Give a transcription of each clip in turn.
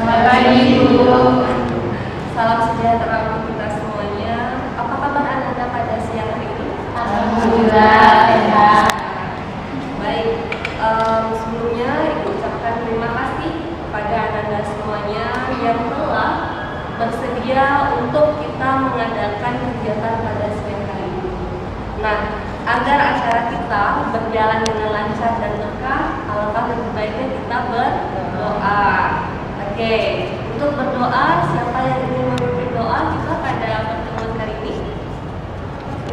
Selamat pagi, Bu. Salam sejahtera untuk kita semuanya. Apa kabar Anda pada siang hari ini? Alhamdulillah sehat. Baik, sebelumnya Ibu ucapkan terima kasih kepada Anda semuanya yang telah bersedia untuk kita mengadakan kegiatan pada siang hari ini. Nah, agar acara kita berjalan dengan lancar dan berkah, alangkah lebih baiknya kita berdoa. Oke, untuk berdoa, siapa yang ingin memimpin doa kita pada pertemuan hari ini?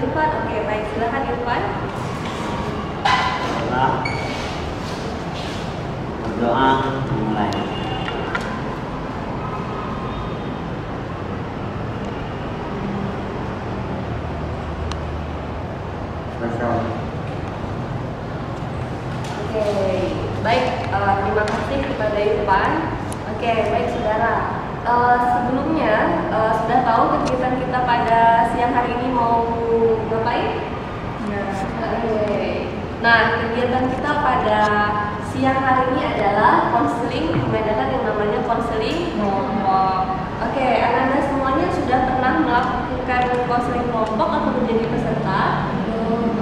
Irfan, oke, baik, silakan Irfan. Berdoa dimulai. Oke, baik, terima kasih kepada Irfan. Oke, baik saudara. Sebelumnya sudah tahu kegiatan kita pada siang hari ini mau ngapain? Ya. Oke. Nah, kegiatan kita pada siang hari ini adalah konseling, mengadakan yang namanya konseling kelompok. Oke, anak-anak semuanya sudah pernah melakukan konseling kelompok atau menjadi peserta?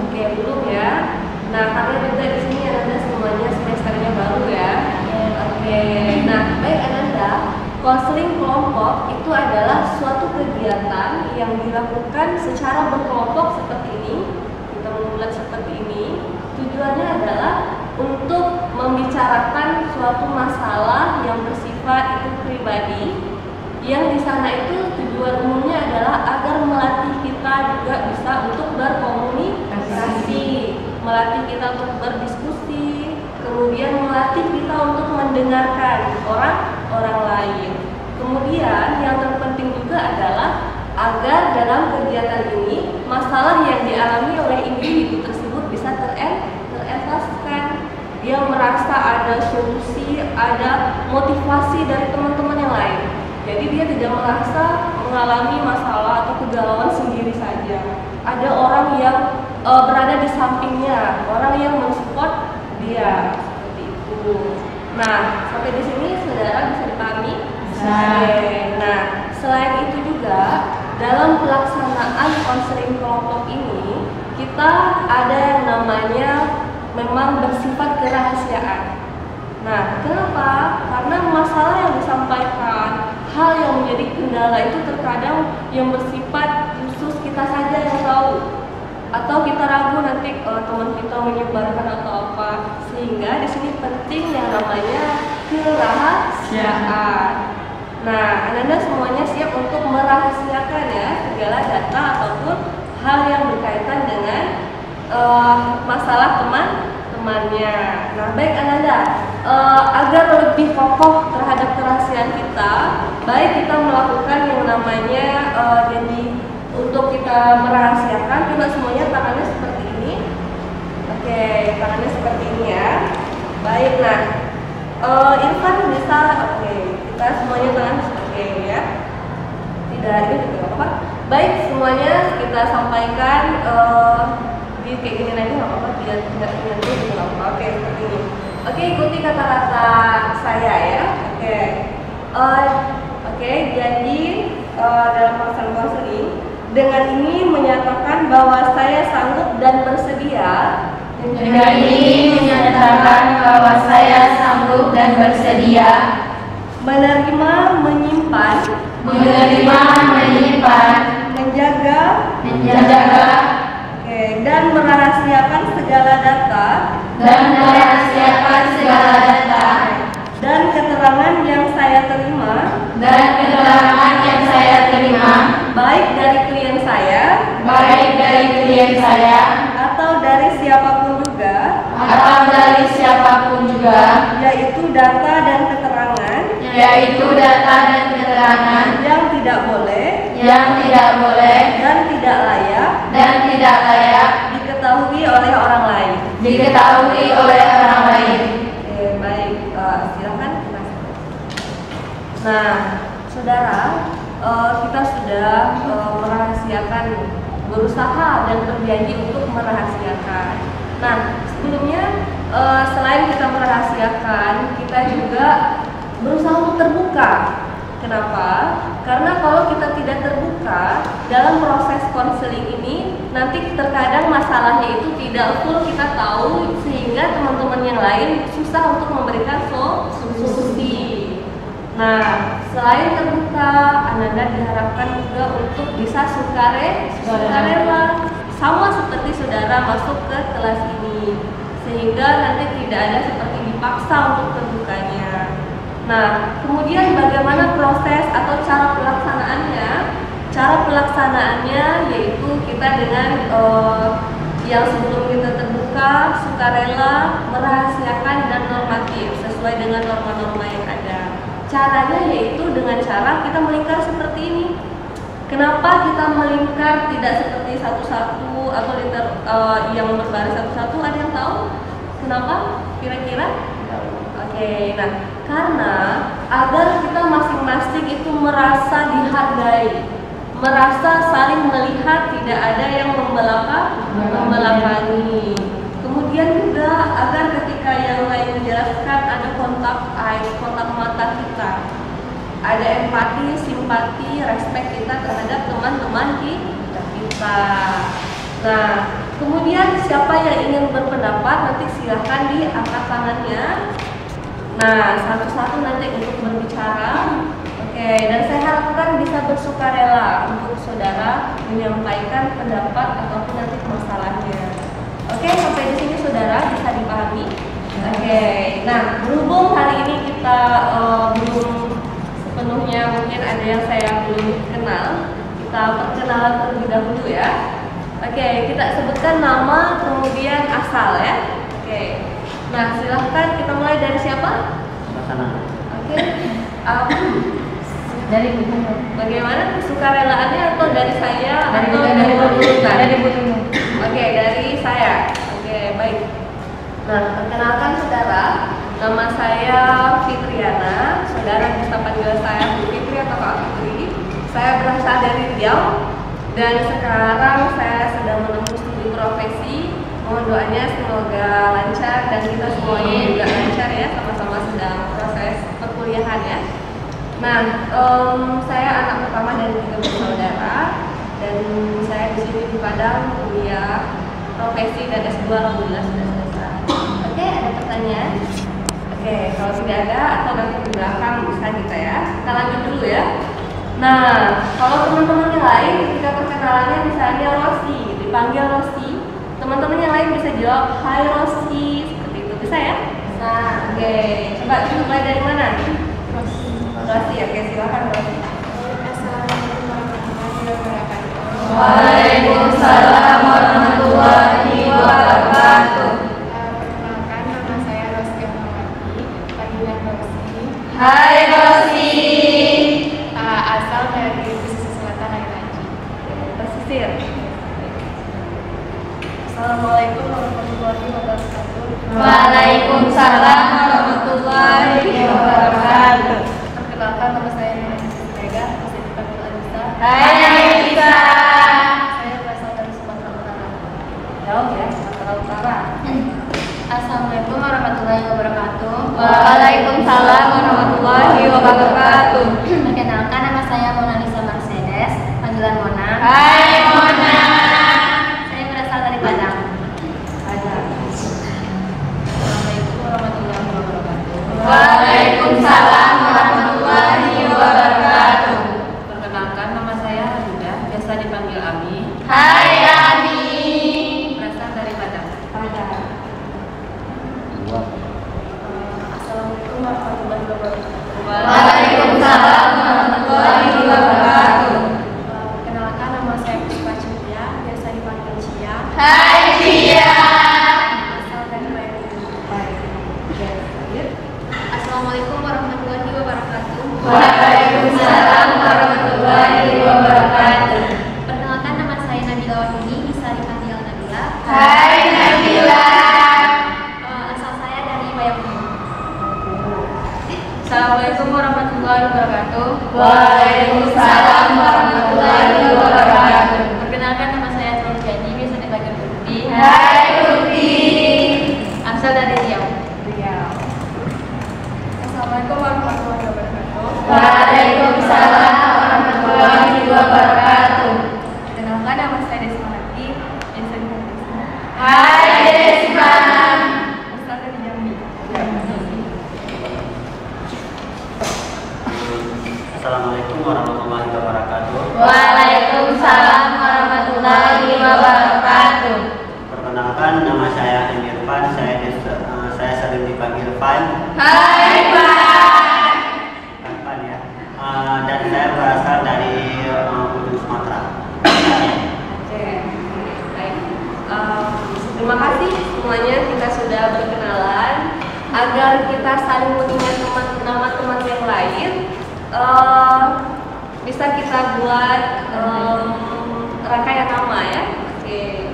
Oke, belum ya. Nah, karena juga di sini anak-anak semuanya semesternya baru ya. Oke. Nah, baik anak-anak, konseling kelompok itu adalah suatu kegiatan yang dilakukan secara berkelompok seperti ini. Kita membuat seperti ini. Tujuannya adalah untuk membicarakan suatu masalah yang bersifat itu pribadi, yang di sana itu tujuan umumnya adalah agar melatih kita juga bisa untuk berkomunikasi, melatih kita untuk berdiskusi, kemudian melatih kita untuk mendengarkan orang lain. Kemudian yang terpenting juga adalah agar dalam kegiatan ini masalah yang dialami oleh individu tersebut bisa terevaluasikan. Dia merasa ada solusi, ada motivasi dari teman-teman yang lain. Jadi dia tidak merasa mengalami masalah atau kegalauan sendiri saja. Ada orang yang berada di sampingnya, orang yang mensupport dia, seperti itu. Nah, sampai di sini saudara bisa dipahami? Bisa. Nah, selain itu juga dalam pelaksanaan konseling kelompok ini kita ada yang namanya memang bersifat kerahasiaan. Nah, kenapa? Karena masalah yang disampaikan, hal yang menjadi kendala itu terkadang yang bersifat khusus kita saja yang tahu, atau kita ragu nanti teman kita menyebarkan atau apa, sehingga di sini penting yang namanya kerahasiaan. Nah, anak-anak semuanya siap untuk merahasiakan ya segala data ataupun hal yang berkaitan dengan masalah teman-temannya. Nah, baik anak-anak, agar lebih kokoh terhadap kerahasiaan kita, baik kita melakukan yang namanya jadi untuk kita merahasiakan, coba semuanya tangannya seperti ini. Oke, tangannya seperti ini ya. Baik, nah Irfan bisa, oke, kita semuanya tangan seperti ini ya. Tidak, ini juga apa? Baik, semuanya kita sampaikan di kayak gini aja nggak apa-apa, biar tidak nyanyi juga nggak apa-apa. Oke, seperti ini. Oke, ikuti kata-kata saya ya. Oke, jadi dalam proses konseling dengan ini menyatakan bahwa saya sanggup dan bersedia. Dengan ini menyatakan bahwa saya sanggup dan bersedia menerima, menyimpan, menjaga, dan merahasiakan segala data dan keterangan yang saya terima, baik dari klien saya, atau dari siapapun juga, yaitu data dan keterangan yang tidak boleh dan tidak layak diketahui oleh orang lain. Oke, baik, silakan. Nah, saudara, kita sudah merahasiakan, berusaha dan berjanji untuk merahasiakan. Nah, sebelumnya selain kita merahasiakan, kita juga berusaha untuk terbuka. Kenapa? Karena kalau kita tidak terbuka dalam proses konseling ini, nanti terkadang masalahnya itu tidak full kita tahu, sehingga teman-teman yang lain susah untuk memberikan solusi. Nah, selain terbuka, Ananda diharapkan juga untuk bisa sukarela, sama seperti saudara masuk ke kelas ini, sehingga nanti tidak ada seperti dipaksa untuk terbukanya. Nah, kemudian bagaimana proses atau cara pelaksanaannya? Cara pelaksanaannya yaitu kita dengan yang sebelum kita terbuka, sukarela, merahasiakan, dan normatif sesuai dengan norma-norma yang ada. Caranya yaitu dengan cara kita melingkar seperti ini. Kenapa kita melingkar tidak seperti satu-satu atau yang berbaris satu-satu? Ada yang tahu? Kenapa? Kira-kira? Oke, nah karena agar kita masing-masing itu merasa dihargai, merasa saling melihat, tidak ada yang membelakangi. Kemudian juga agar ketika yang lain menjelaskan ada kontak eye, kontak mata kita, ada empati, simpati, respect kita terhadap teman-teman kita. Nah, kemudian siapa yang ingin berpendapat nanti silahkan diangkat tangannya. Nah, satu-satu nanti untuk berbicara. Oke, dan saya harapkan bisa bersukarela untuk saudara menyampaikan pendapat ataupun nanti masalahnya. Oke, sampai di sini saudara bisa dipahami. Oke, nah berhubung hari ini kita belum sepenuhnya, mungkin ada yang saya belum kenal, kita perkenalan terlebih dahulu ya. Oke, kita sebutkan nama kemudian asal ya. Oke. Nah, silahkan kita mulai dari siapa? Sana. Oke. Dari buku. Bagaimana kesukarelaannya, atau dari saya atau dari urutan? Dari buku. Oke, dari saya. Oke, baik. Nah, perkenalkan saudara, nama saya Fitriana. Saudara bisa panggil saya Bu Fitri atau Kak Fitri. Saya berasal dari Riau dan sekarang saya sedang menempuh studi profesi. Mohon doanya semoga lancar dan kita semuanya juga lancar ya, sama-sama sedang proses perkuliahan ya. Nah, saya anak pertama dari 3 bersaudara dan saya di sini di Padang kuliah profesi dan S2 alhamdulillah sudah selesai. Oke, ada pertanyaan? Oke, kalau tidak ada atau nanti di belakang bisa kita ya. Kita lanjut dulu ya. Nah, kalau teman-teman yang lain ketika perkenalannya misalnya Rosi, dipanggil Rosi, teman-teman yang lain bisa jawab Hai Rosi, seperti itu bisa ya? Bisa. Oke, coba dimulai dari mana? Rosi, oke silakan Rosi. Assalamualaikum warahmatullahi wabarakatuh. Waalaikumsalam warahmatullahi wabarakatuh. Perkenalkan, nama saya Rosi Ahmawati, panggilan Rosi. Hai Rosi. Asal dari pesisir selatan Air Haji. Pesisir. Assalamualaikum warahmatullahi wabarakatuh. Waalaikumsalam warahmatullahi wabarakatuh. Perkenalkan, nama saya Mega, bisa dipanggil Anissa. Hai Anissa. Saya berasal dari Sumatera Utara. Jauh ya, Sumatera Utara. Assalamualaikum warahmatullahi wabarakatuh. Waalaikumsalam warahmatullahi wabarakatuh. Perkenalkan, nama saya Mona Lisa Mercedes, panggilan Mona. Hai Mona. Saya berasal dari Padang. Padang. Assalamualaikum warahmatullahi wabarakatuh. Waalaikumsalam warahmatullahi wabarakatuh. Perkenalkan, nama saya Hamida, biasa dipanggil Ami. Hai Ami. Berasal dari Padang. Padang. Dua. Assalamualaikum warahmatullahi wabarakatuh. Waalaikumsalam warahmatullahi wabarakatuh. Perkenalkan, nama saya Puspa Cia, biasa dipanggil Cia. Hai Cia. Asal dari Bandung. Baik. Assalamualaikum warahmatullahi wabarakatuh. Waalaikumsalam warahmatullahi wabarakatuh. Perkenalkan, nama saya Nabila Wahini, bisa dipanggil Nabila. Hai Nabila. Asal saya dari Bayangkara. Assalamualaikum warahmatullahi wabarakatuh. Waalaikumsalam warahmatullahi wabarakatuh. Perkenalkan, nama saya Nurjani, bisa dipanggil Putri. Hai Putri. Asal dari Riau. Riau. Assalamualaikum warahmatullahi Waalaikumsalam warahmatullahi wabarakatuh. Kenalkan, nama saya Desmanati, biasa dipanggil Desma. Hai Desma. Asal dari Jambi. Assalamualaikum warahmatullahi wabarakatuh. Waalaikumsalam warahmatullahi wabarakatuh. Perkenalkan, nama saya Irfan. Saya sering dipanggil Fan. Hai Pak. Fan ya. Dan saya berasal dari ujung Sumatera. Oke, baik. Terima kasih semuanya, kita sudah berkenalan. Agar kita saling mengingat nama teman yang lain, bisa kita buat rangkaian nama ya. Oke,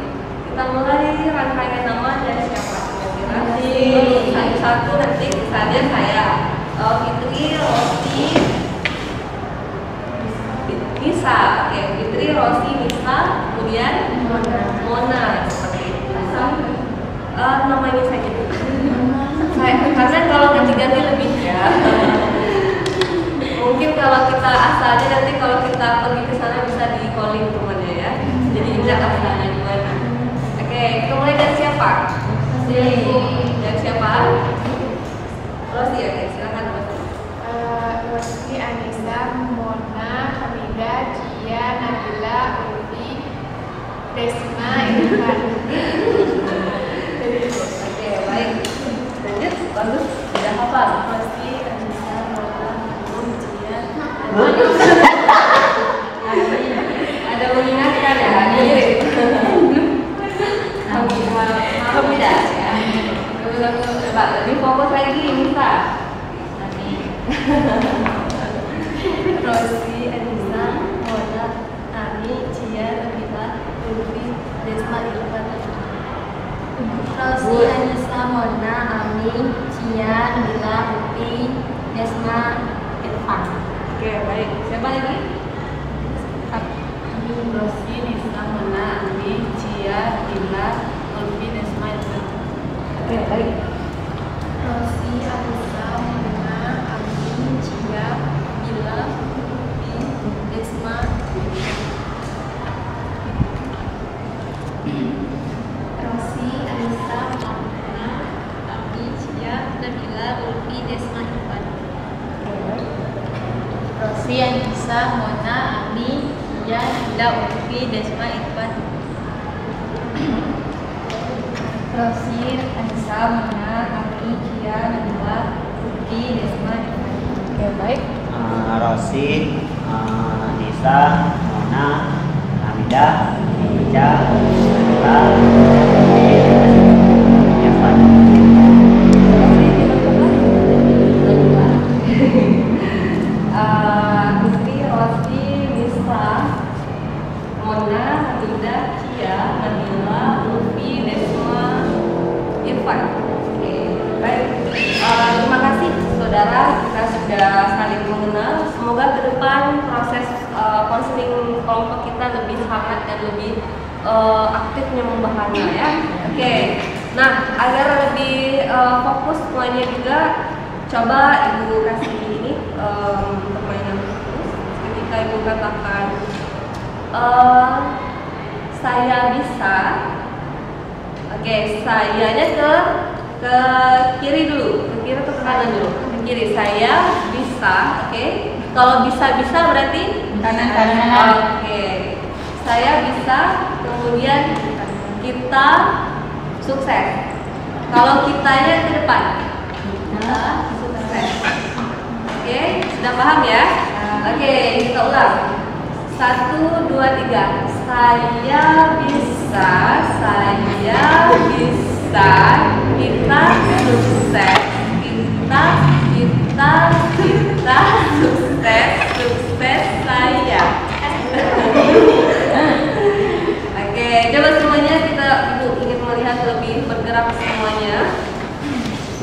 kita mulai rangkaian nama dari siapa? Kira-kira satu-satu, nanti misalnya saya Fitri, Rosi, Nisa. Oke, Fitri, Rosi, Nisa, kemudian Mona, seperti itu. Namanya saja. Karena kalau ganti-ganti lebih ya. Mungkin kalau kita asalnya, nanti kalau kita pergi ke sana bisa di calling temannya ya. Jadi ingat asalnya di mana. Oke, kita mulai dari siapa? Dari siapa? Rosi ya, silakan Rosi. Rosi, Anissa, Mona, Hamidah, Cia, Nabila, Ulfi, Desma, Irfan. Oke, baik. Lanjut, bagus. Sudah hafal. Rosi, Anissa, Mona, Cia. Ada mengingatkan ya. Hamidah ya. Coba lebih fokus lagi Nisa. Rosi, Anissa, Mona, Ami, Cia, Nabila, Ulfi, Desma, Irfan. Rosi, Anissa, Mona, Ami, Cia, Nabila, Ulfi, Desma, Irfan. Oke, baik. Siapa lagi? Rosi, Nisa, Mona, Ami, Cia, Nabila, Ulfi, Desma, Irfan. Oke, baik. Rosi, Anissa, Mona, Ami, Cia, Nabila, Ulfi, Desma, Irfan. Rosi, Anissa, Mona, Ami, Cia, Nabila, Ulfi, Desma, Irfan. Rosi, Anissa, Mona, Ami, Cia, Nabila, Ulfi, Desma, Irfan. Rosi, Anissa, Mona, Ami, Cia, Nabila, Ulfi, Desma, Irfan. Oke, baik. Rosi, Nisa, Mona, Hamidah, Cia, Nabila, Irfan. Fitri, Rosi, Nisa, Mona, Hamidah, Cia, Nabila, Ulfi, Desma, Irfan. Oke, baik. Terima kasih saudara, kita sudah saling mengenal. Semoga ke depan proses konseling kelompok kita lebih hangat dan lebih aktifnya membahasnya ya. Oke. Nah, agar lebih fokus semuanya juga, coba Ibu kasih ini permainan khusus. Ketika Ibu katakan saya bisa, oke, sayanya ke kiri dulu, ke kiri atau ke kanan dulu? Ke kiri. Saya bisa, oke. Kalau bisa berarti Kanan. Oke. Saya bisa, kemudian kita sukses. Kalau kitanya ke depan, kita sukses. Oke, sudah paham ya? Oke, kita ulang. 1, 2, 3. Saya bisa, kita sukses, kita sukses saya. Oke, coba semuanya Ibu ingin melihat lebih bergerak semuanya.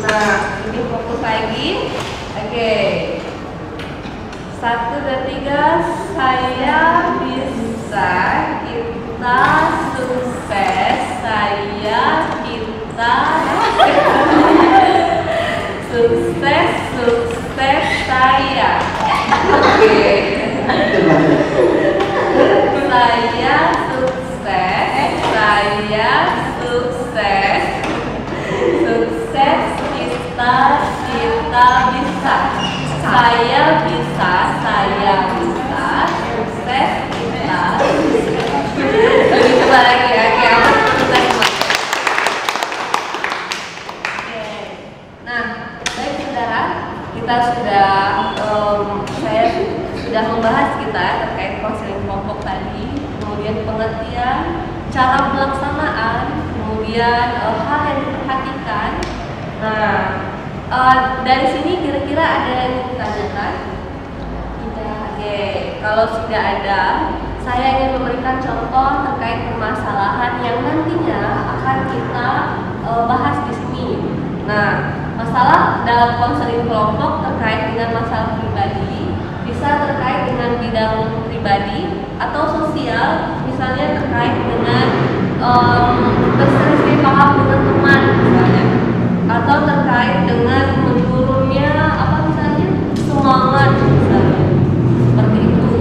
Nah, ini fokus lagi. Oke. 1, 2, 3. Saya bisa, kita sukses, kita sukses saya. Oke. sudah membahas kita terkait konseling kelompok tadi, kemudian pengertian, cara pelaksanaan, kemudian hal yang diperhatikan. Nah, dari sini kira-kira ada yang ditanyakan? Tidak. Oke, kalau sudah ada, saya ingin memberikan contoh terkait permasalahan yang nantinya akan kita bahas di sini. Nah, masalah dalam konseling kelompok terkait dengan masalah pribadi, bisa terkait dengan bidang pribadi atau sosial, misalnya terkait dengan berselisih paham dengan teman misalnya, atau terkait dengan menurunnya apa misalnya semangat misalnya, seperti itu.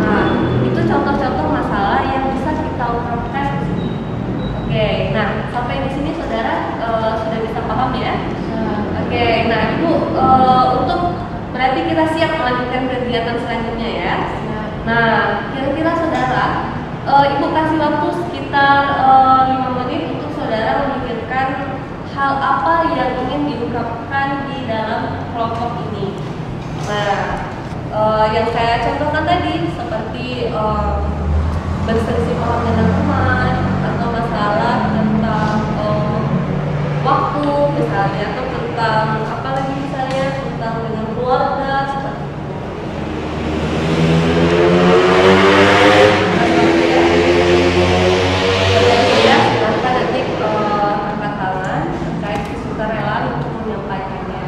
Nah, itu contoh-contoh masalah yang bisa kita ungkapkan. Oke, nah sampai di sini saudara sudah bisa paham ya? Oke, nah Ibu untuk berarti kita siap melanjutkan kegiatan selanjutnya ya. Nah, kira-kira saudara, Ibu kasih waktu sekitar 5 menit untuk saudara memikirkan hal apa yang ingin diungkapkan di dalam kelompok ini. Nah, yang saya contohkan tadi seperti berselisih paham dengan teman atau masalah tentang waktu misalnya, atau tentang apa lagi misalnya tentang dengan keluarga seperti itu. Silahkan nanti angkat tangan terkait kesukarelaan untuk menyampaikannya.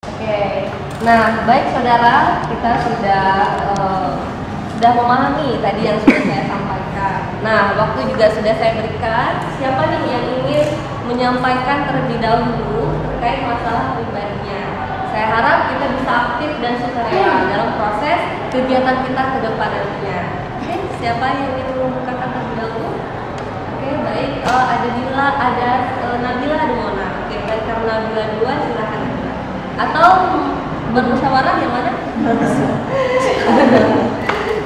Oke, nah baik saudara, kita sudah memahami tadi yang sudah saya sampaikan. Nah, waktu juga sudah saya berikan. Siapa nih yang ingin menyampaikan terlebih dahulu terkait masalah pribadinya? Saya harap kita bisa aktif dan sukarela dalam proses kegiatan kita ke depan nantinya. Oke, siapa yang ingin membukakan terlebih dahulu? Oke, baik. Ada Dila, ada Nabila, ada Mona. Oke, baik, karena Nabila dua, silakan Nabila. Atau bermusyawarah yang mana?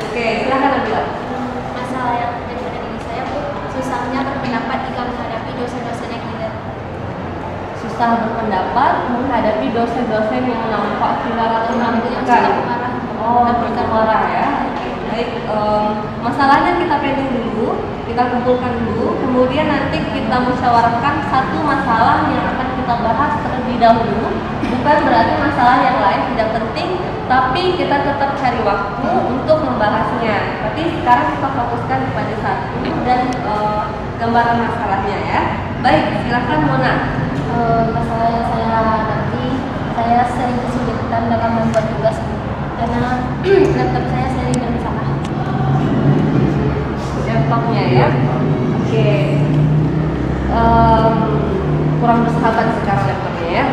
Oke, silakan Nabila. Masalah yang terjadi pada diri saya, Bu, susahnya berpendapat jika menghadapi dosen-dosen yang tidak. Susah berpendapat menghadapi dosen-dosen yang nampak tidak atau menakutkan. Oh, berkata marah ya. Baik, masalahnya kita pending dulu, kita kumpulkan dulu, kemudian nanti kita musyawarahkan satu masalah yang akan kita bahas terlebih dahulu. Bukan berarti masalah yang lain tidak penting, tapi kita tetap cari waktu untuk membahasnya. Tapi sekarang kita fokuskan kepada satu dan gambaran masalahnya ya. Baik, silakan Mona. Masalah yang saya hadapi, saya sering kesulitan dalam membuat tugas karena laptop saya sering bermasalah. Laptopnya ya. Oke. Kurang bersahabat sekarang laptopnya ya.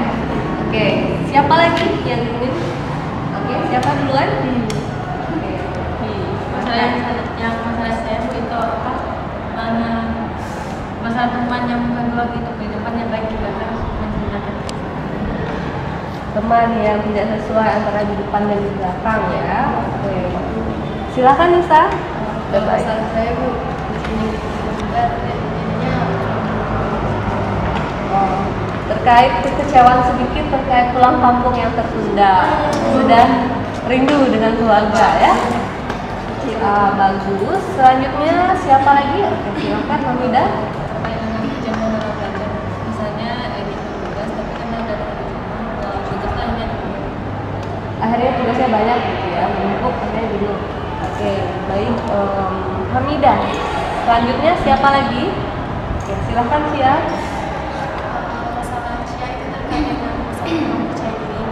Oke, siapa lagi yang ingin? Oke, siapa duluan? Oke. Masalah saya Bu itu apa? Masalah teman yang kedua gitu, di depannya baik juga terus menceritakan. Teman yang tidak sesuai antara di depan dan di belakang ya. Oke. Silakan Nisa. Masalah saya Bu di sini juga jadinya terkait kekecewaan sedikit terkait pulang kampung yang tertunda. Sudah rindu dengan keluarga ya. Bagus. Selanjutnya siapa lagi? Oke, silakan Hamida. Akhirnya tugasnya banyak gitu ya, menumpuk akhirnya dulu. Oke, baik. Hamidah. Selanjutnya siapa lagi? Oke, silakan Cia. masalah Cia itu terkait dengan masalah percaya diri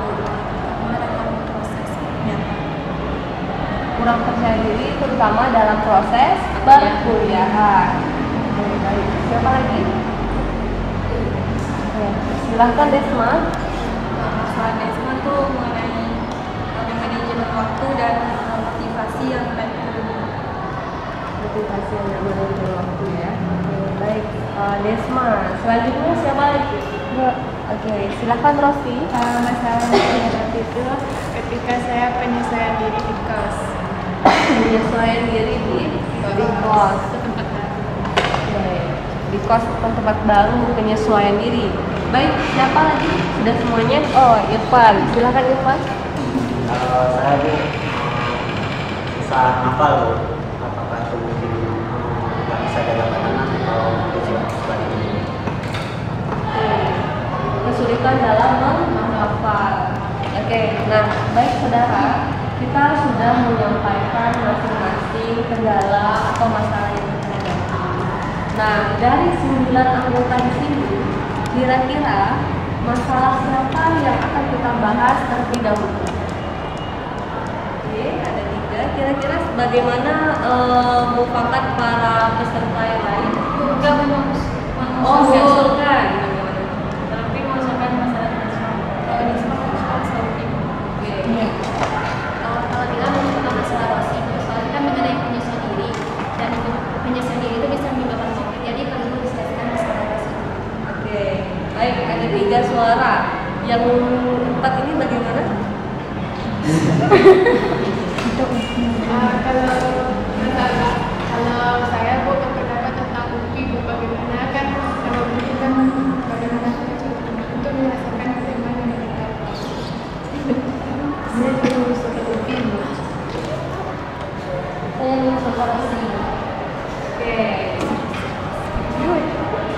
dalam prosesnya. Kurang percaya diri terutama dalam proses perkuliahan. Oke, baik. Siapa lagi? Oke, silahkan Desma. Masalah Desma tuh mengenai manajemen waktu dan motivasi yang baik. Motivasi yang manajemen waktu ya. Oke, baik. Desma. Selanjutnya siapa lagi? Oke, silahkan Rosti. Masalah yang saya itu ketika saya penyesuaian diri di kos. Penyesuaian diri di kos. Ke tempat baru. Oke. di kos atau tempat baru, penyesuaian diri. Baik, siapa lagi? Sudah semuanya? Oh, Irfan. Silakan Irfan. Kalau saya Bu susah hafal Bu. Apakah itu mungkin nggak bisa jaga tangan atau sebagainya? Kesulitan dalam menghafal. Oke, nah baik saudara, kita sudah menyampaikan masing-masing kendala atau masalah yang kita hadapi. Nah, dari 9 anggota di sini, kira-kira masalah siapa yang akan kita bahas terlebih dahulu? Oke, ada 3. Kira-kira bagaimana mufakat para peserta yang lain? Enggak mau Oh, mengusulkan. tapi mengusulkan masalah Kalau kita mencoba masalah Rosi, soalnya kan mengenai penyesuaian diri, dan itu penyesuaian diri itu bisa menyebabkan konflik, jadi perlu diselesaikan masalah Rosi. Oke, baik, ada 3 suara. Yang 4 ini bagaimana? Kalau saya Bu berpendapat tentang UPI Bu, bagaimana kan kalau UPI kan bagaimana untuk menyelesaikan tema yang kita saya perlu suka UPI Bu. Saya mencoba Rosi. Oke.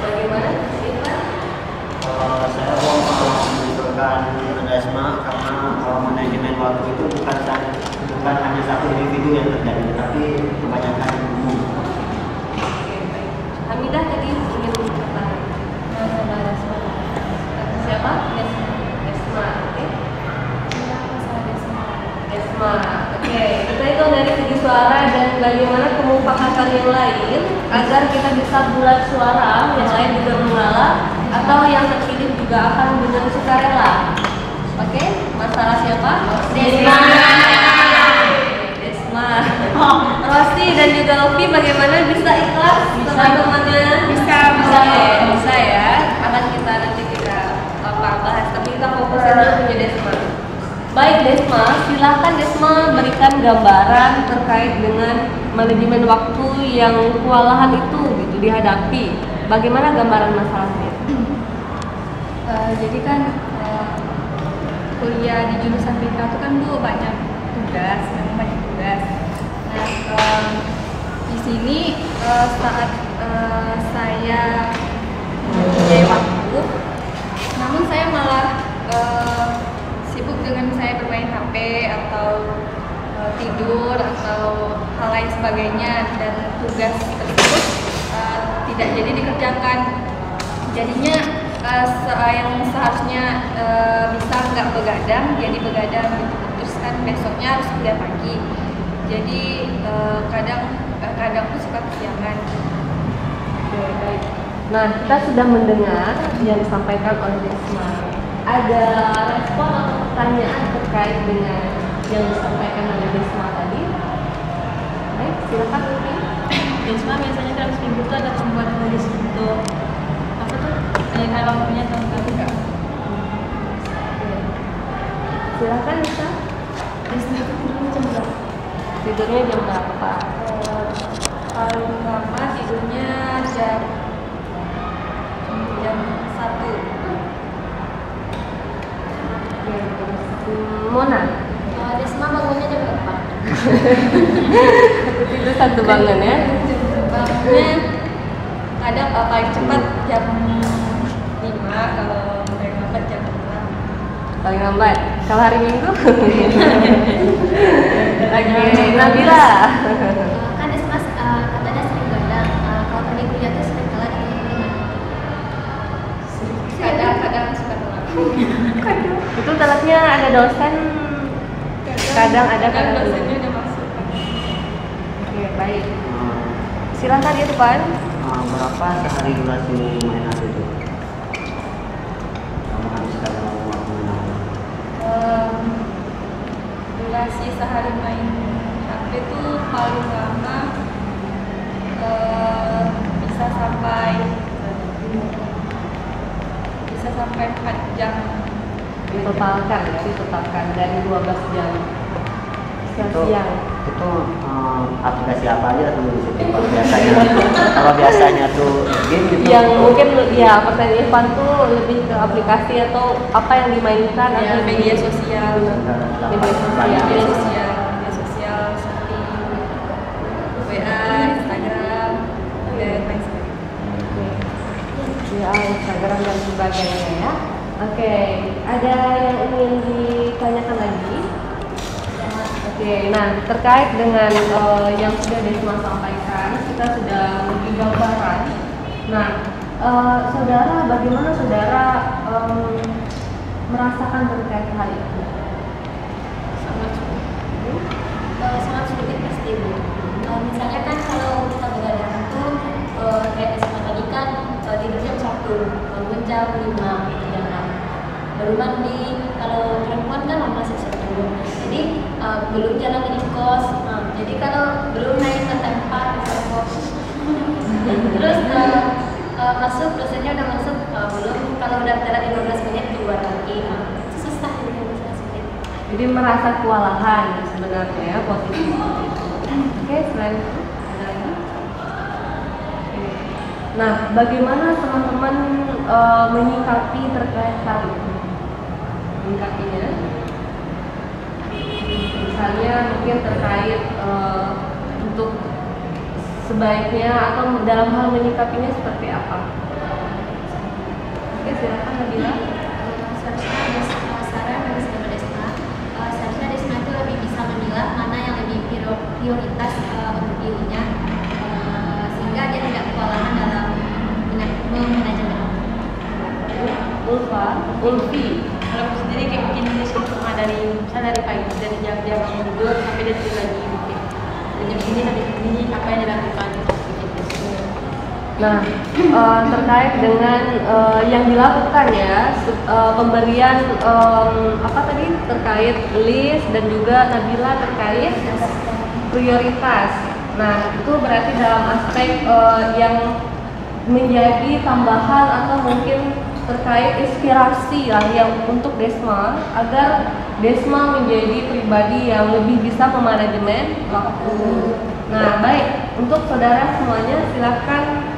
Bagaimana? Saya mau menunjukkan Resma karena manajemen waktu itu bukan hanya satu individu yang terjadi, tapi kebanyakan umum. Oke, baik. Hamidah tadi ingin bertanya. Masalah Resma. Siapa? Desma. Oke. Masalah Resma. Desma. Oke, kita hitung dari segi suara dan bagaimana kemufakatan yang lain agar kita bisa bulat suara, yang lain juga mengalah atau yang terpilih juga akan dengan sukarela. Oke, masalah siapa? Desma. Desma. Rosti dan juga Ovi bagaimana bisa ikhlas teman-temannya? Bisa. Bisa ya. Akan nanti kita bahas, tapi kita fokusnya dulu punya Desma. Baik Desma, silakan Desma berikan gambaran terkait dengan manajemen waktu yang kewalahan itu gitu dihadapi. Bagaimana gambaran masalahnya? Jadi kan kuliah di jurusan BK itu kan Bu banyak tugas, memang banyak tugas. Nah, di sini saat saya mempunyai waktu, namun saya malah sibuk dengan saya bermain HP atau tidur atau hal lain sebagainya, dan tugas tersebut tidak jadi dikerjakan. Jadinya yang seharusnya bisa nggak begadang jadi begadang gitu. Terus kan besoknya harus kuliah pagi, jadi kadang pun suka kesiangan. Oke, baik. Nah, kita sudah mendengar yang disampaikan oleh Desma. Ada respon atau pertanyaan terkait dengan yang disampaikan oleh Desma tadi? Baik, silakan Upi. Desma biasanya dalam seminggu itu ada pembuatan list untuk apa tuh? Kalau waktunya tahun enggak? Silakan Nisa. Tidurnya jam berapa? Paling lama tidurnya jam 1. Oke, Mona. Desma bangunnya jam berapa? Aku tidur satu bangun ya. Bangunnya kadang paling cepat jam 5, kalau paling lambat jam 6. Paling lambat. Kalau hari Minggu? Lagi Nabila. Kan Desma katanya sering begadang. Kalau pergi kuliah tuh sering telat atau gimana? Kadang suka telat. Itu telatnya ada dosen. Kadang ada, kadang tidak. dosennya udah masuk. Oke, baik. Silakan Irfan. Berapa sehari durasi main HP itu? Kamu habiskan waktunya? Durasi sehari main HP itu paling lama bisa sampai 4 jam. Ditotalkan dari 12 jam. Siang-siang. itu aplikasi apa aja atau di situ kalau biasanya? Kalau biasanya tuh game gitu. Yang mungkin ya pertanyaan Irfan tuh lebih ke aplikasi atau apa yang dimainkan Ya, atau media sosial. media sosial. Media sosial seperti WA, Instagram, dan lain sebagainya. Ya, Instagram dan sebagainya ya. Oke, ada yang ingin ditanyakan lagi? Oke, nah terkait dengan yang sudah Desma sampaikan, kita sudah memberi gambaran. Nah, saudara, bagaimana saudara merasakan terkait hal itu? Sangat sulit pasti Bu. Misalnya kan kalau kita begadang itu kayak Desma tadi kan tidur jam 1, bangun jam 5, jam 6. Baru mandi, kalau perempuan kan masih tidur. Jadi belum jalan di kos. Jadi kalau belum naik ke tempat terus masuk dosennya udah masuk belum, kalau udah telat 15 menit keluar lagi. Susah sulit. Jadi merasa kewalahan sebenarnya ya posisi seperti itu. Oke, selain itu ada lagi? Oke. Nah, bagaimana teman-teman menyikapi terkait hal itu? Menyikapinya? Misalnya mungkin terkait untuk sebaiknya atau dalam hal menyikapinya seperti apa? Oke, silakan Nabila. Seharusnya Desma itu lebih bisa memilah mana yang lebih prioritas untuk dirinya, sehingga dia tidak kewalahan dalam memanajemen. Ulfi. Kalau aku sendiri kayak bikin list untuk dari misalnya dari pagi dari jam-jam bangun tidur sampai dia tidur lagi bikin dari jam ini sampai jam ini apa yang dilakukan bikin list. Nah, terkait dengan yang dilakukan ya, pemberian apa tadi terkait list dan juga Nabila terkait prioritas. Nah, itu berarti dalam aspek yang menjadi tambahan atau mungkin terkait inspirasi lah yang untuk Desma agar Desma menjadi pribadi yang lebih bisa memanajemen waktu. Nah, baik untuk saudara semuanya silakan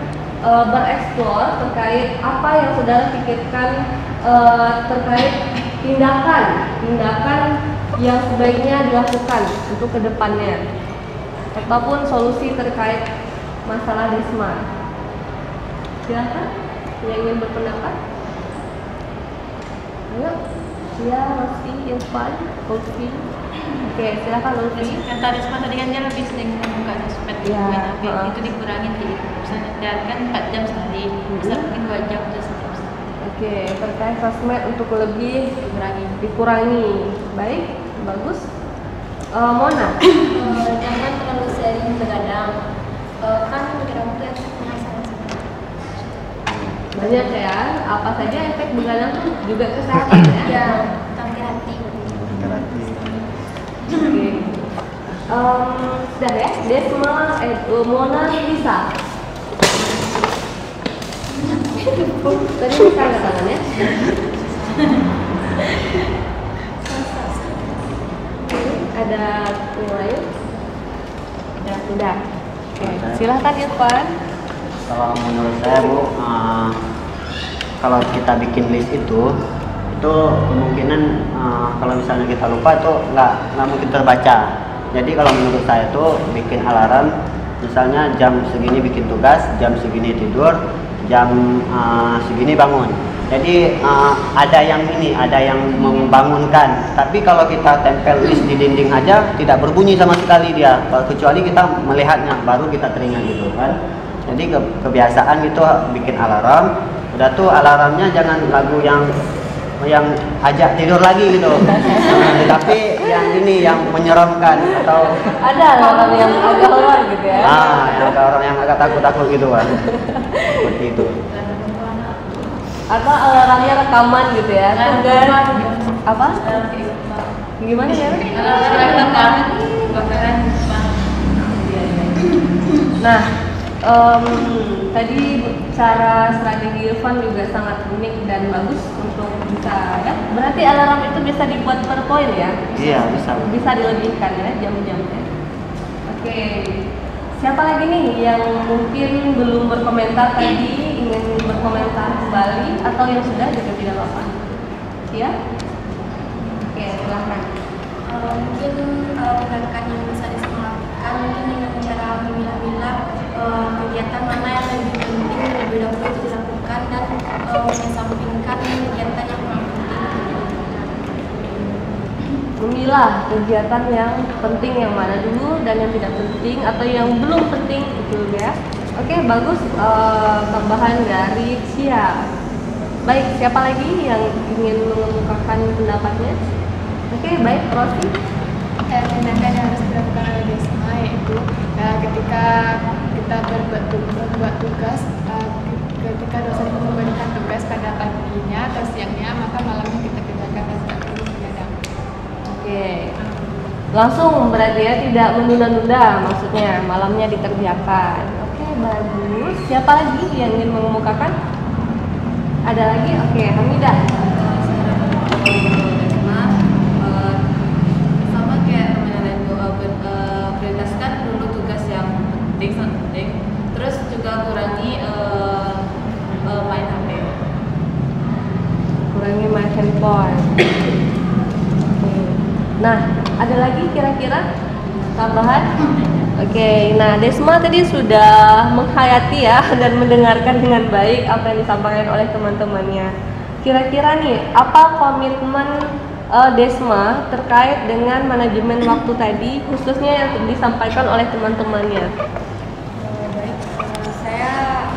bereksplor terkait apa yang saudara pikirkan terkait tindakan yang sebaiknya dilakukan untuk kedepannya ataupun solusi terkait masalah Desma. Silakan yang ingin berpendapat. Ayo, ya Lutfi, Irfan, Lutfi. Oke, silakan Lutfi. Kata Risma tadi kan dia lebih sering membuka sosmed Ya, itu dikurangin jadi misalnya dia kan 4 jam sehari, bisa mungkin 2 jam terus sehari. Oke, terkait sosmed untuk lebih dikurangi. Baik, bagus. Mona. Jangan terlalu sering begadang. Kan begadang itu efek penasaran. Banyak ya, apa saja efek begadang tuh juga kesehatan ya. Ya, kanker hati. Oke. Sudah ya, Desma, Mona bisa. Tadi bisa nggak tangannya? Ada yang lain? Udah. Oke, silahkan Irfan. Kalau menurut saya Bu, kalau kita bikin list itu kemungkinan kalau misalnya kita lupa itu nggak mungkin terbaca. Jadi kalau menurut saya itu bikin alarm, misalnya jam segini bikin tugas, jam segini tidur, jam segini bangun. Jadi ada yang membangunkan. Tapi kalau kita tempel list di dinding aja tidak berbunyi sama sekali dia, kecuali kita melihatnya baru kita teringat gitu kan. Jadi kebiasaan gitu bikin alarm, udah tuh alarmnya jangan lagu yang ajak tidur lagi gitu. Tapi yang menyeramkan atau ada alarm yang agak horor gitu ya. yang orang yang agak takut gitu kan. Seperti itu. Atau alarmnya rekaman gitu ya. Dan apa? Gimana ya? Nah, tadi cara strategi Irfan juga sangat unik dan bagus untuk bisa ya. Berarti alarm itu bisa dibuat per poin ya? Iya, bisa. Bisa dilebihkan ya jam-jamnya. Oke. Siapa lagi nih yang mungkin belum berkomentar tadi, ingin berkomentar kembali atau yang sudah juga tidak apa-apa? Ya? Oke, silahkan. Mungkin rekan-rekan yang bisa disematkan mungkin dengan cara memilah-milah kegiatan mana yang lebih penting lebih dahulu itu dilakukan dan mengesampingkan kegiatan yang kurang penting. Memilah kegiatan yang penting yang mana dulu dan yang tidak penting atau yang belum penting itu ya. Oke, bagus tambahan dari Cia. Baik, siapa lagi yang ingin mengemukakan pendapatnya? Oke, baik, Rosi. Tindakan yang harus dilakukan oleh DESMA yaitu ketika kita berbuat tugas, ketika dosen memberikan tugas pada paginya atau siangnya, maka malamnya kita kerjakan dan tidak perlu begadang. Oke, langsung berarti ya, tidak menunda-nunda, maksudnya malamnya dikerjakan. Oke, bagus. Siapa lagi yang ingin mengemukakan? Ada lagi? Oke, Hamidah. Sama kayak teman yang lain prioritaskan dulu tugas yang penting, sangat penting. Terus juga kurangi main HP. Kurangi main handphone. Nah, ada lagi kira-kira tambahan? Oke, nah Desma tadi sudah menghayati ya dan mendengarkan dengan baik apa yang disampaikan oleh teman-temannya. Kira-kira nih, apa komitmen Desma terkait dengan manajemen waktu tadi, khususnya yang disampaikan oleh teman-temannya? Baik, saya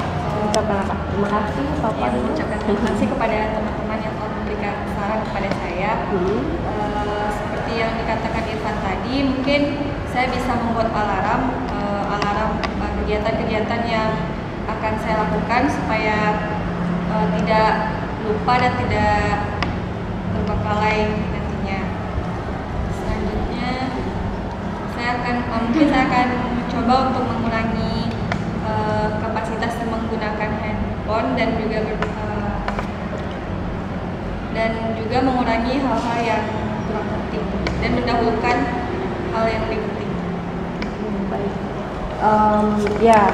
Ucapkan apa? Terima kasih, Papa. mengucapkan terima kasih kepada teman-teman yang telah memberikan saran kepada saya. Seperti yang dikatakan Irfan tadi, mungkin saya bisa membuat alarm kegiatan-kegiatan yang akan saya lakukan supaya tidak lupa dan tidak terbengkalai nantinya. Selanjutnya saya akan mencoba untuk mengurangi kapasitas menggunakan handphone dan juga mengurangi hal-hal yang kurang penting dan mendahulukan hal yang lebih penting. Baik. Ya,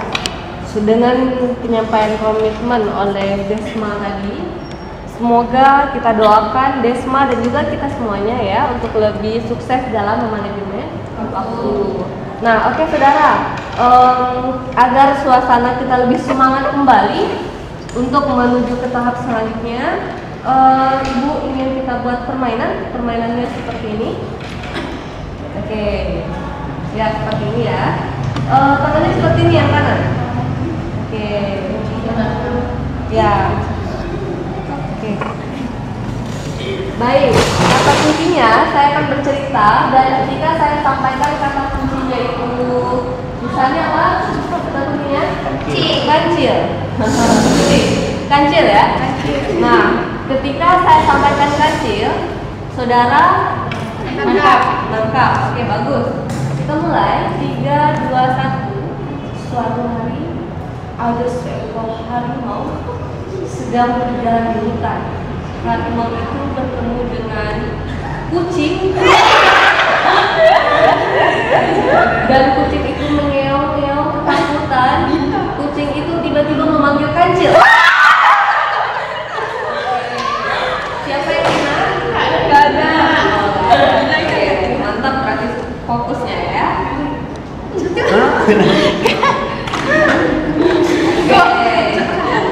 dengan penyampaian komitmen oleh Desma tadi, semoga kita doakan Desma dan juga kita semuanya ya untuk lebih sukses dalam memanajemen waktu. Nah, oke saudara, agar suasana kita lebih semangat kembali untuk menuju ke tahap selanjutnya, Ibu ingin kita buat permainannya seperti ini. Oke, ya seperti ini ya. Tangannya seperti ini yang kanan. Oke, ya. Oke. Baik, kata kuncinya saya akan bercerita dan ketika saya sampaikan kata kuncinya itu, misalnya apa? Kata kuncinya? Kancil. Kancil ya? Nah, ketika saya sampaikan kancil, saudara nangkap. Oke, bagus. Kita mulai. 3, 2, 1. Suatu hari ada seekor harimau sedang berjalan di hutan. Harimau itu bertemu dengan kucing dan kucing itu mengeong-ngeong ketakutan. Kucing itu tiba-tiba memanggil kancil. Siapa yang menang? Gak ada. Mantap, berarti fokusnya ya.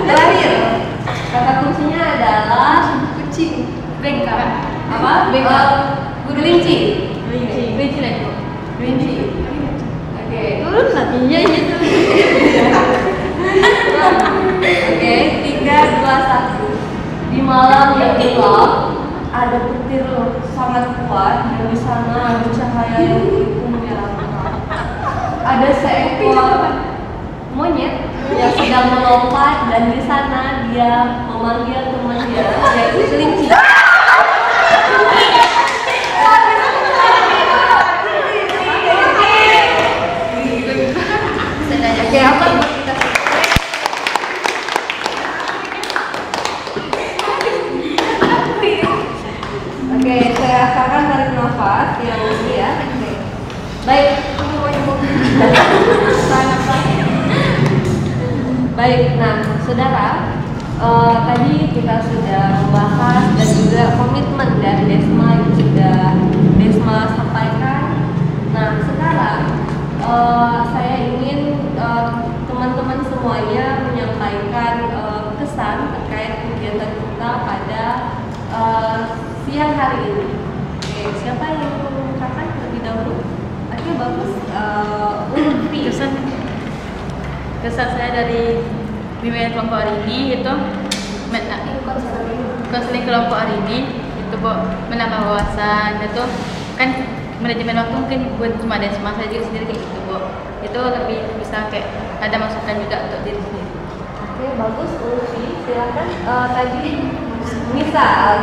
Terakhir, kata kuncinya adalah kucing. Bengkak. Apa? Bengkak. Kelinci. Kelinci lagi. Kelinci. Oke. Nantinya itu. Oke, 3, 2, 1. Di malam yang gelap ada petir sangat kuat dan di sana ada cahaya yang begitu menyeramkan. Ada seekor monyet yang sedang melompat dan di sana dia memanggil temannya yaitu kelinci. Oke, apa kita Oke, saya akan tarik nafas yang ini ya. Baik, Baik, nah saudara, tadi kita sudah membahas dan juga komitmen dari Desma yang sudah Desma sampaikan. Nah sekarang saya ingin teman-teman semuanya menyampaikan kesan terkait kegiatan kita pada siang hari ini. Oke, siapa yang mau mengungkapkan terlebih dahulu? Oke, bagus. Ulfi. Kesan saya dari bimbingan kelompok hari ini itu konseling kelompok hari ini itu menambah wawasan. Itu kan manajemen waktu mungkin buat cuma Desma saya juga sendiri kayak gitu itu lebih bisa kayak ada masukan juga untuk diri sendiri. Oke, bagus Ulfi, silakan. Tadi misal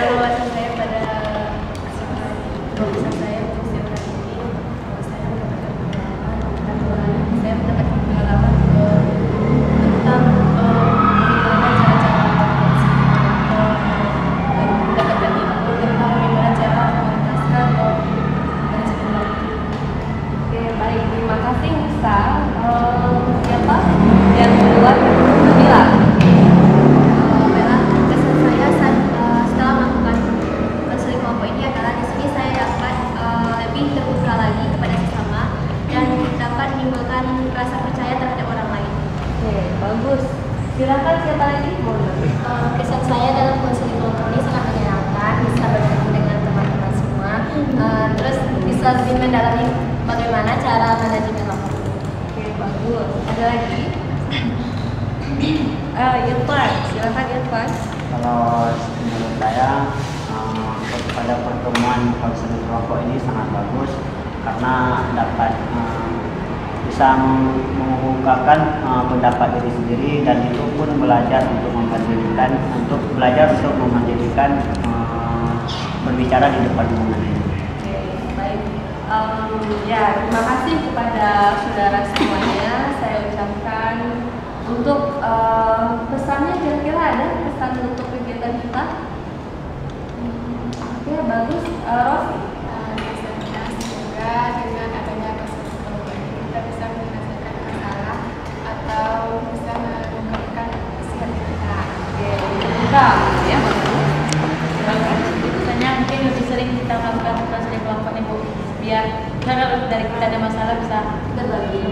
Kalau wawasan saya pada wawasan saya untuk siang hari ini, saya mendapatkan pengalaman tentang bagaimana cara mementaskan manajemen waktu. Oke, baik, terima kasih Nisa. Siapa yang kedua? Nabila. Kesan saya setelah melakukan konseling kelompok ini adalah di sini saya dapat lebih terbuka lagi kepada sesama dan dapat menimbulkan rasa percaya terhadap orang lain. Oke, bagus. Silakan siapa lagi? Kesan saya dalam konseling kelompok ini sangat menyenangkan, bisa bertemu dengan teman-teman semua, terus bisa lebih mendalami bagaimana cara manajemen waktu. Oke, bagus. Ada lagi? Irfan, silakan Irfan. Kalau menurut saya pada pertemuan konseling kelompok ini sangat bagus karena dapat bisa mengungkapkan pendapat diri sendiri dan itu pun belajar untuk memandirikan berbicara di depan umum. Oke, baik. Ya, terima kasih kepada saudara semuanya. Saya ucapkan untuk pesannya, kira-kira ada pesan untuk kegiatan kita? Oke, bagus. Rosi. Semoga dengan adanya konseling kelompok ini kita bisa menyelesaikan masalah atau bisa mengungkapkan isi hati kita. Oke, terbuka ya, bagus. Silakan. Biasanya mungkin lebih sering kita melakukan konseling kelompok ini Bu, biar kalau dari kita ada masalah bisa berbagi.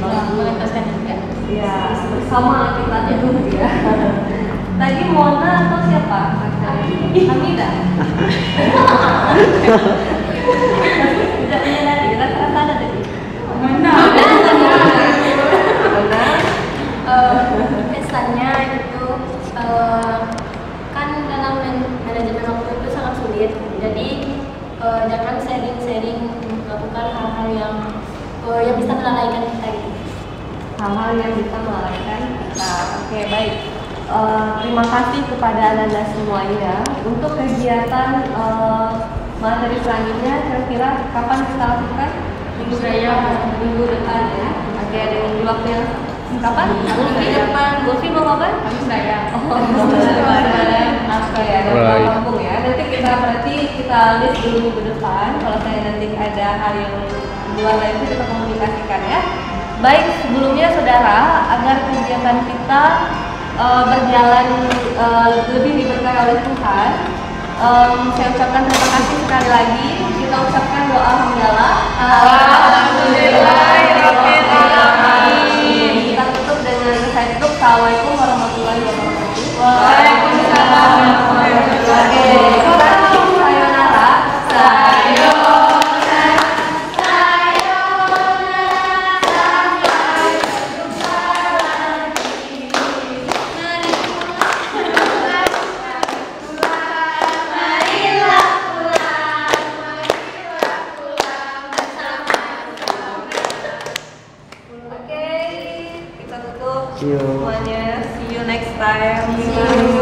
Mengentaskan juga. Ya, bersama kita dulu ya. Tadi Mona atau siapa? Hamida. Tidak menyadari, rasa-rasa ada tadi. Mona. Kesannya itu kan dalam manajemen waktu itu sangat sulit, jadi jangan sharing melakukan hal-hal yang bisa melalaikan kita gitu. Hal-hal yang bisa melalaikan kita. Oke, baik. Terima kasih kepada Anda semuanya. Untuk kegiatan materi selanjutnya, kira-kira kapan kita lakukan? Minggu depan ya. Oke, ada minggu waktu yang kapan? Minggu depan. Gofi mau kapan? Kami saya. Oh, oke, ada kampung ya. Nanti berarti kita list dulu minggu depan. Kalau saya nanti ada hal yang luar lain itu kita komunikasikan ya. Baik, sebelumnya saudara, agar kegiatan kita berjalan lebih diberkahi oleh Tuhan, saya ucapkan terima kasih sekali lagi. Kita ucapkan doa hamdalah. Alhamdulillahirobbilalamin. Kita tutup dengan saya tutup. Assalamualaikum warahmatullahi wabarakatuh. Waalaikumsalam warahmatullahi wabarakatuh. Sayonara. See you. Semuanya, see you next time.